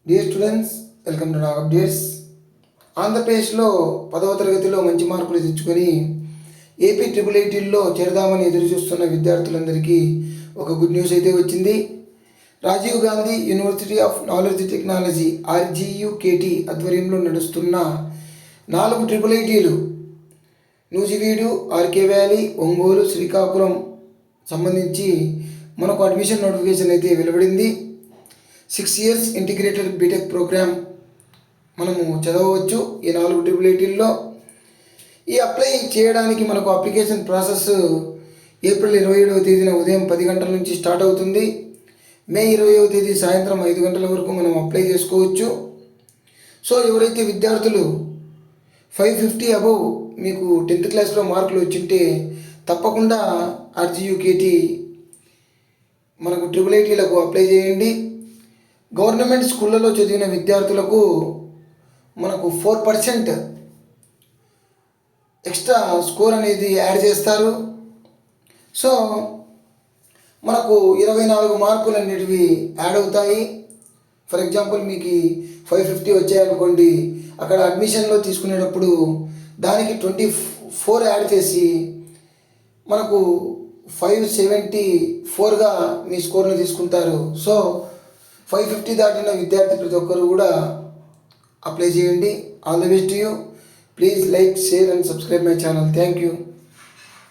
Dear students, welcome to నా updates. ఆంధ్రప్రదేశ్లో 10వ తరగతిలో మంచి మార్కులు తెచ్చుకొని ఏపీ ట్రిపుల్ ఐటీల్లో చేరదామని ఎదురు చూస్తున్న విద్యార్థులందరికీ ఒక గుడ్ న్యూస్ అయితే వచ్చింది. Rajiv Gandhi university of knowledge technology RGUKT ఆధ్వర్యంలో నడుస్తున్న 4 ట్రిపుల్ ఐటీలు నూజివీడు, ఆర్కే వ్యాలీ, ఒంగోలు, శ్రీకాకుళం సంబంధించి మనకు అడ్మిషన్ నోటిఫికేషన్ అయితే వెలువడింది. 6 years ఇంటిగ్రేటెడ్ బీటెక్ ప్రోగ్రామ్ మనము చదవవచ్చు ఈ 4 ట్రిపుల్ ఐటీల్లో. ఈ అప్లై చేయడానికి మనకు అప్లికేషన్ ప్రాసెస్ ఏప్రిల్ 27వ తేదీన ఉదయం 10 గంటల నుంచి స్టార్ట్ అవుతుంది. మే 20వ తేదీ సాయంత్రం 5 గంటల వరకు మనం అప్లై చేసుకోవచ్చు. సో ఎవరైతే విద్యార్థులు 550 అబవ్ మీకు 10th క్లాస్లో మార్కులు వచ్చింటే తప్పకుండా RGUKT మనకు ట్రిపుల్ ఐటీలకు అప్లై చేయండి. గవర్నమెంట్ స్కూళ్ళలో చదివిన విద్యార్థులకు మనకు 4% ఎక్స్ట్రా స్కోర్ అనేది యాడ్ చేస్తారు. సో మనకు 24 మార్కులు అనేటివి యాడ్ అవుతాయి. ఫర్ ఎగ్జాంపుల్ మీకు 550 వచ్చాయనుకోండి, అక్కడ అడ్మిషన్లో తీసుకునేటప్పుడు దానికి 24 యాడ్ చేసి మనకు 574గా మీ స్కోర్ని తీసుకుంటారు. సో 550 దాటిన విద్యార్థి ప్రతి ఒక్కరు కూడా అప్లై చేయండి. All the best you. Please like, share and subscribe my channel. Thank you.